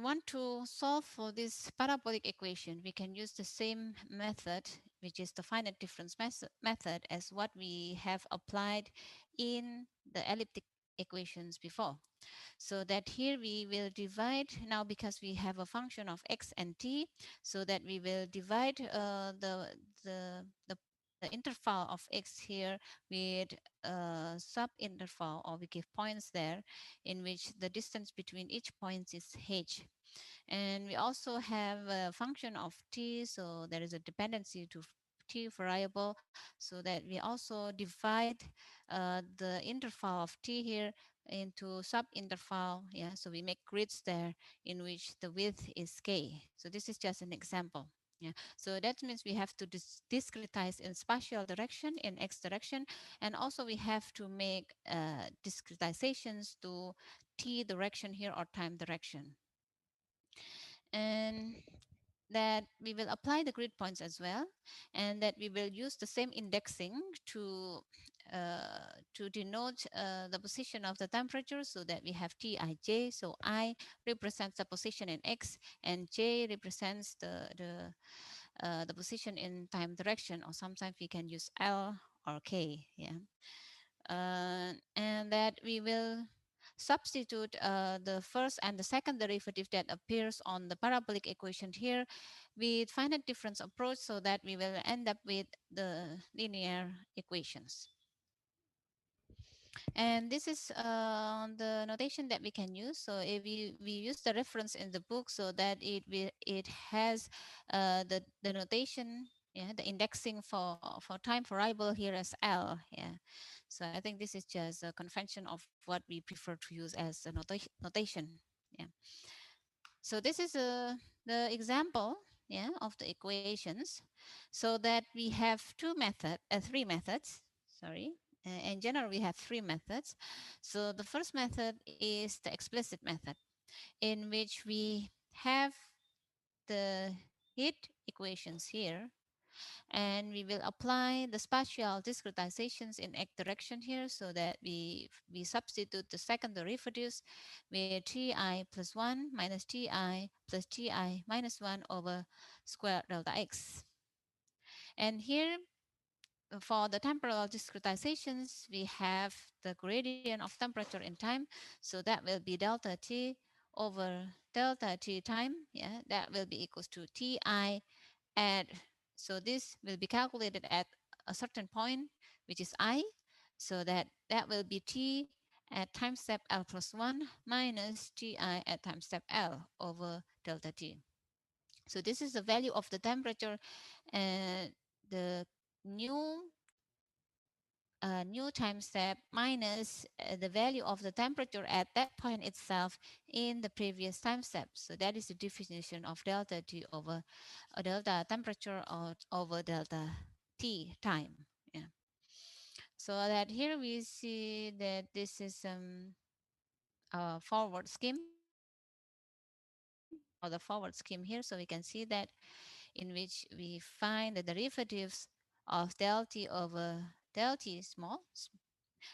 want to solve for this parabolic equation, we can use the same method, which is the finite difference method, as what we have applied in the elliptic equations before. So that here we will divide now, because we have a function of x and t, so that we will divide the, the, the interval of x here with a sub-interval, or we give points there, in which the distance between each point is h. And we also have a function of t, so there is a dependency to t variable, so that we also divide the interval of t here into sub-interval. Yeah, so we make grids there in which the width is k. So this is just an example. Yeah, so that means we have to discretize in spatial direction, in x direction, and also we have to make discretizations to t direction here, or time direction. And that we will apply the grid points as well, and that we will use the same indexing to denote the position of the temperature, so that we have Tij. So I represents the position in x, and j represents the position in time direction, or sometimes we can use L or K. Yeah, and that we will substitute the first and the second derivative that appears on the parabolic equation here with finite difference approach, so that we will end up with the linear equations. And this is the notation that we can use. So if we use the reference in the book, so that it has the notation, yeah, the indexing for time variable here as L. Yeah, so I think this is just a convention of what we prefer to use as a notation. Yeah, so this is the example, yeah, of the equations, so that we have three methods, sorry. In general, we have three methods. So the first method is the explicit method, in which we have the heat equations here, and we will apply the spatial discretizations in x direction here, so that we substitute the second derivatives with ti plus 1 minus ti plus ti minus 1 over square delta x. And here, for the temporal discretizations, we have the gradient of temperature in time, so that will be delta t over delta t time. Yeah, that will be equals to ti at, so this will be calculated at a certain point, which is I, so that will be T at time step L plus 1 minus Ti at time step L over delta T. So this is the value of the temperature, and the new new time step minus the value of the temperature at that point itself in the previous time step. So that is the definition of delta T over delta temperature, or over delta T time. Yeah. So that here we see that this is a forward scheme, or the forward scheme here. So we can see that, in which we find the derivatives of del T over del T small.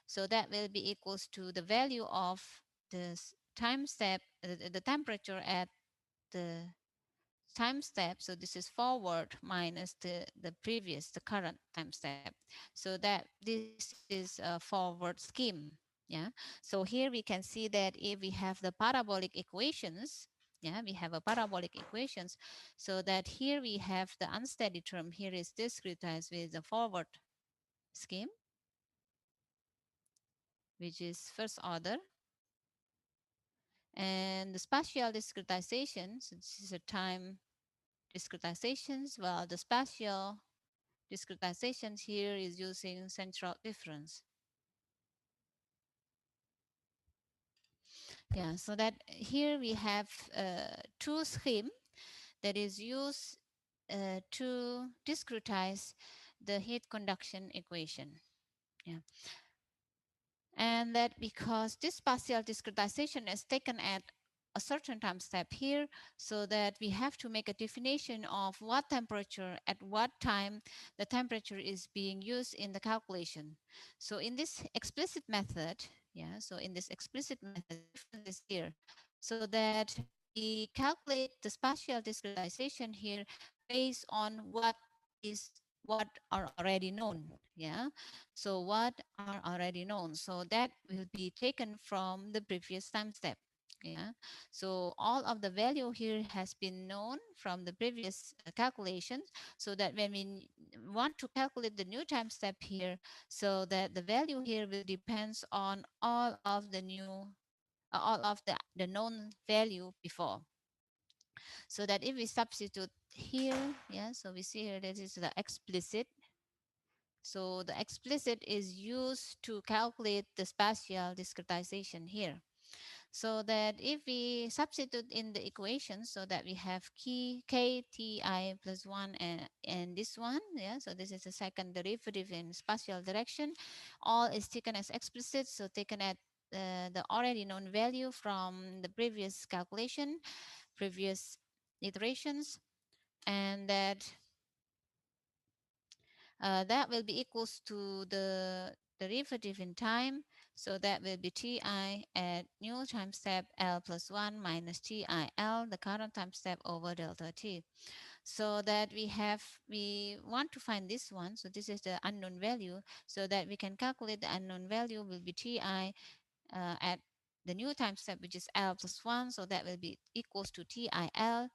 So that will be equals to the value of the time step, the temperature at the time step. So this is forward minus the previous, the current time step. So that this is a forward scheme. Yeah. So here we can see that if we have the parabolic equations, yeah, we have a parabolic equations, so that here we have the unsteady term here is discretized with the forward scheme, which is first order. And the spatial discretization, so this is a time discretizations, while the spatial discretizations here is using central difference. Yeah, so that here we have two scheme that is used to discretize the heat conduction equation. Yeah. And that because this partial discretization is taken at a certain time step here, so that we have to make a definition of what temperature at what time the temperature is being used in the calculation. So in this explicit method, yeah, so in this explicit method, the difference is here, so that we calculate the spatial discretization here based on what are already known. Yeah, so what are already known, so that will be taken from the previous time step. Yeah, so all of the value here has been known from the previous calculations, so that when we want to calculate the new time step here, so that the value here will depends on all of the new all of the known value before. So that if we substitute here, yeah, so we see here that is the explicit. So the explicit is used to calculate the spatial discretization here. So that if we substitute in the equation, so that we have key k ti plus 1 and this one, yeah, so this is the second derivative in spatial direction. All is taken as explicit, so taken at the already known value from the previous calculation, previous iterations, and that will be equals to the derivative in time. So that will be Ti at new time step L plus 1 minus TIL, the current time step over delta T. So that we want to find this one. So this is the unknown value. So that we can calculate the unknown value will be Ti at the new time step, which is L plus 1. So that will be equals to TIL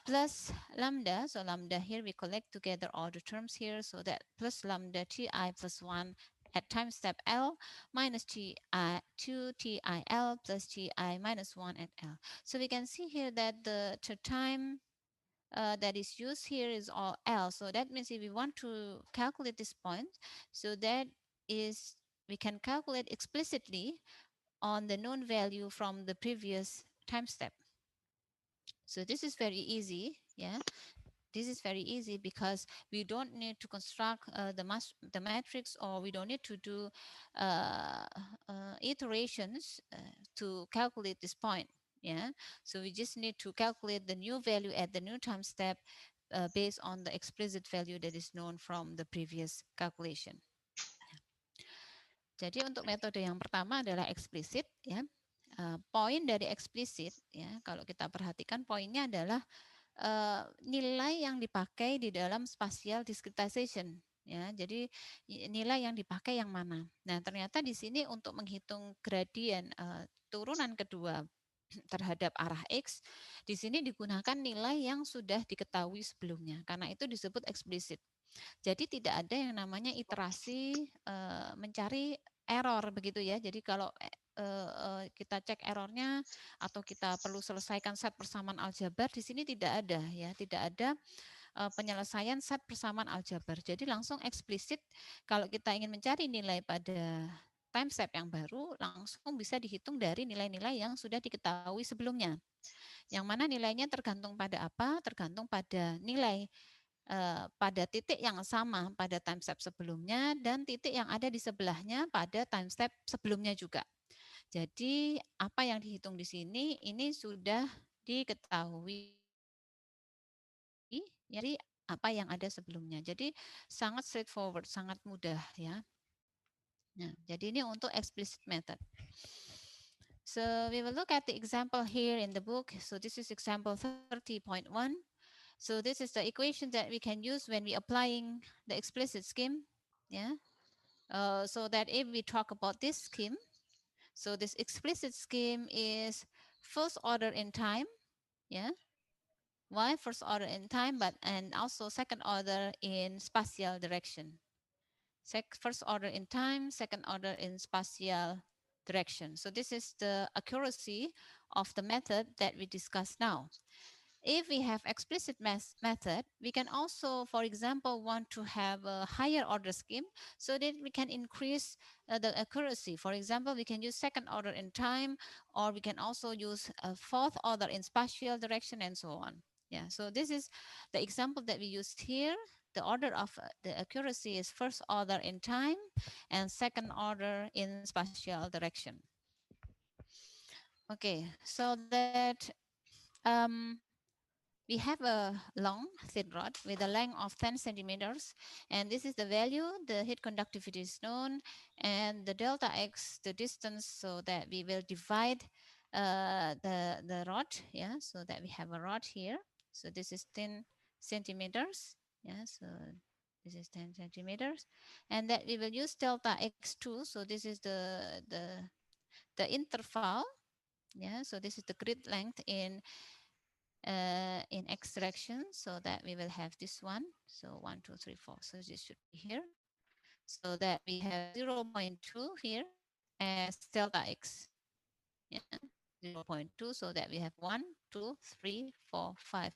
plus lambda. So lambda here we collect together all the terms here. So that plus lambda Ti plus 1 at time step L minus Ti 2 TIL plus Ti minus 1 at L. So we can see here that the time that is used here is all L. So that means if we want to calculate this point, so that is we can calculate explicitly on the known value from the previous time step. So this is very easy. Yeah, this is very easy because we don't need to construct the matrix, or we don't need to do uh, iterations to calculate this point. Yeah, so we just need to calculate the new value at the new time step based on the explicit value that is known from the previous calculation. Jadi untuk metode yang pertama adalah eksplisit, ya. Poin dari eksplisit, ya, kalau kita perhatikan poinnya adalah nilai yang dipakai di dalam spatial discretization, ya. Jadi nilai yang dipakai yang mana. Nah, ternyata di sini untuk menghitung gradien turunan kedua terhadap arah X, di sini digunakan nilai yang sudah diketahui sebelumnya. Karena itu disebut eksplisit. Jadi tidak ada yang namanya iterasi mencari error begitu ya. Jadi kalau kita cek errornya atau kita perlu selesaikan set persamaan aljabar, di sini tidak ada ya, tidak ada penyelesaian set persamaan aljabar. Jadi langsung eksplisit kalau kita ingin mencari nilai pada time step yang baru, langsung bisa dihitung dari nilai-nilai yang sudah diketahui sebelumnya. Yang mana nilainya tergantung pada apa? Tergantung pada nilai pada titik yang sama pada time step sebelumnya dan titik yang ada di sebelahnya pada time step sebelumnya juga. Jadi apa yang dihitung di sini ini sudah diketahui ya, dari apa yang ada sebelumnya. Jadi sangat straightforward, sangat mudah ya. Nah, jadi ini untuk explicit method. So we will look at the example here in the book. So this is example 30.1. So this is the equation that we can use when we applying the explicit scheme. Yeah. So that if we talk about this scheme, so this explicit scheme is first order in time. Yeah. Why first order in time, but and also second order in spatial direction. First order in time, second order in spatial direction. So this is the accuracy of the method that we discuss now. If we have explicit method, we can also, for example, want to have a higher order scheme so that we can increase the accuracy. For example, we can use second order in time, or we can also use a fourth order in spatial direction and so on. Yeah, so this is the example that we used here. The order of the accuracy is first order in time and second order in spatial direction. Okay, so that we have a long thin rod with a length of 10 centimeters, and this is the value. The heat conductivity is known, and the delta x, the distance, so that we will divide the rod. Yeah, so that we have a rod here. So this is 10 centimeters. Yeah, so this is 10 centimeters, and that we will use delta x2. So this is the interval. Yeah, so this is the grid length in x direction, so that we will have this one. So 1 2 3 4, so this should be here, so that we have 0.2 here as delta x. Yeah, 0.2, so that we have 1 2 3 4 5.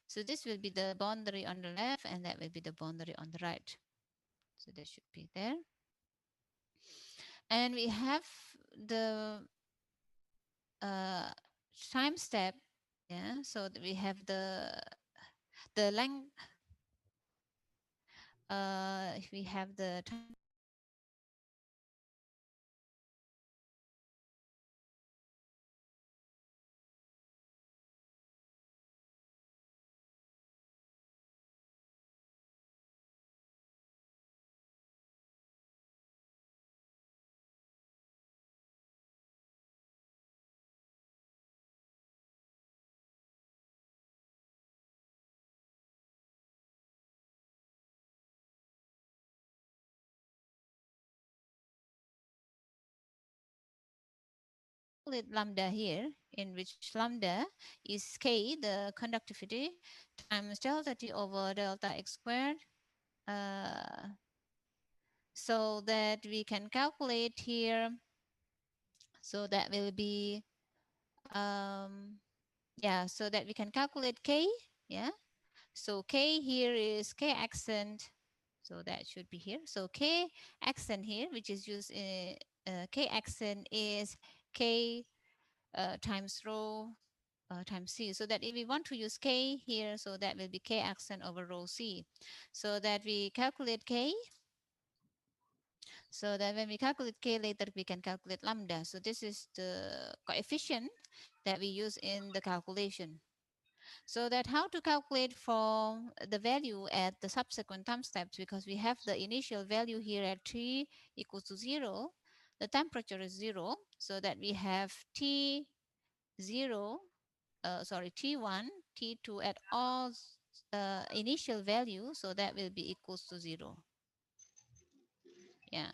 So this will be the boundary on the left, and that will be the boundary on the right. So that should be there. And we have the uh, time step. Yeah, so we have the length. We have the time with lambda here, in which lambda is k, the conductivity, times delta t over delta x squared. So that we can calculate here. So that will be, yeah, so that we can calculate k. Yeah. So k here is k accent. So that should be here. So k accent here, which is used in k accent is k times rho times c. So that if we want to use k here, so that will be k accent over rho c. So that we calculate k. So that when we calculate k later, we can calculate lambda. So this is the coefficient that we use in the calculation. So that how to calculate for the value at the subsequent time steps, because we have the initial value here at t equals to 0, the temperature is 0, so that we have t0, t1, t2 at all initial value, so that will be equals to 0. Yeah,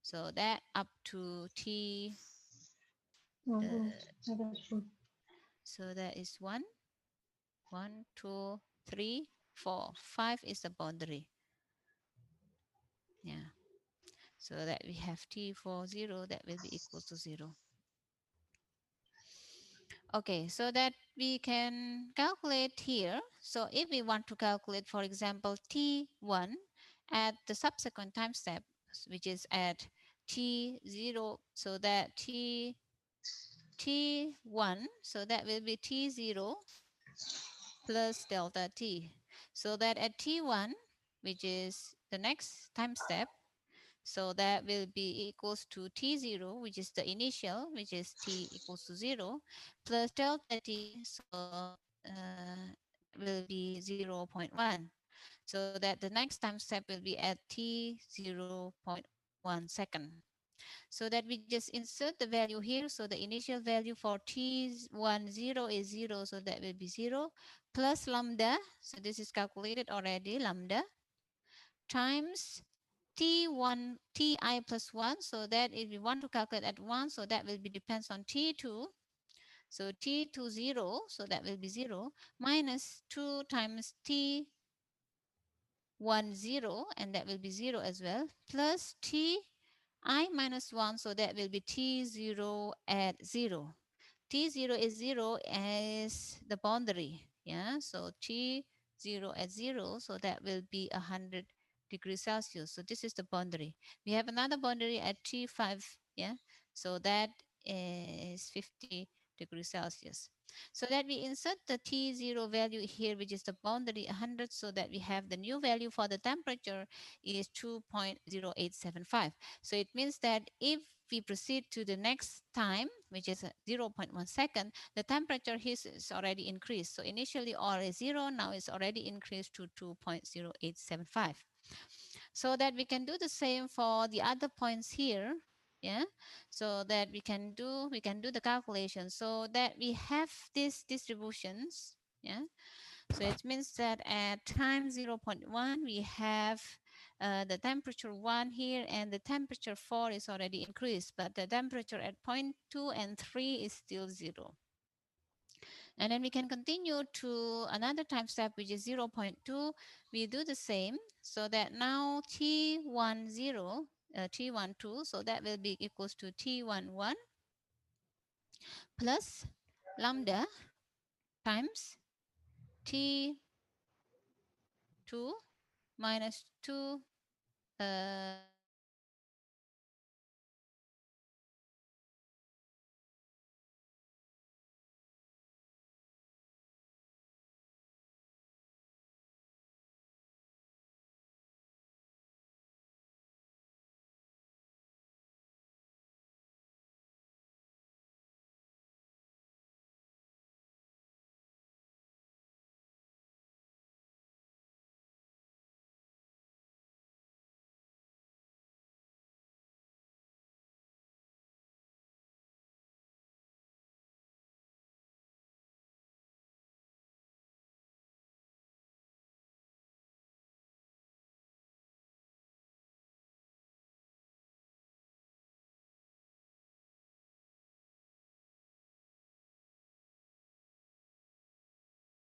so that up to t, Mm-hmm. uh, Understood. so that is 1, 1, 2, 3, 4, 5 is the boundary. Yeah. So that we have t for 0, that will be equals to 0. Okay, so that we can calculate here. So if we want to calculate, for example, t1 at the subsequent time step, which is at t0, so that t1, so that will be t0 plus delta t. So that at t1, which is the next time step, so that will be equals to t0, which is the initial, which is t equals to 0, plus delta t, so will be 0 0.1. So that the next time step will be at t 0.1 second. So that we just insert the value here. So the initial value for t10 is 0, so that will be 0, plus lambda. So this is calculated already, lambda, times t1 ti plus 1, so that if we want to calculate at 1, so that will be depends on t2, so t2 0, so that will be 0, minus 2 times t10, and that will be 0 as well, plus t I minus 1, so that will be t0 at 0. T0 is 0 as the boundary. Yeah, so T0 at 0, so that will be 100 degrees Celsius. So this is the boundary. We have another boundary at T5. Yeah, so that is 50 degrees Celsius. So that we insert the T0 value here, which is the boundary 100, so that we have the new value for the temperature is 2.0875. So it means that if we proceed to the next time, which is 0 0.1 second, the temperature here is already increased. So initially R is 0, now it's already increased to 2.0875. So that we can do the same for the other points here. Yeah, so that we can do the calculation so that we have these distributions. Yeah, so it means that at time 0 0.1 we have the temperature 1 here, and the temperature 4 is already increased, but the temperature at point 2 and 3 is still 0. And then we can continue to another time step, which is 0 0.2. We do the same, so that now T10, T12, so that will be equals to T11 plus lambda times T2 minus 2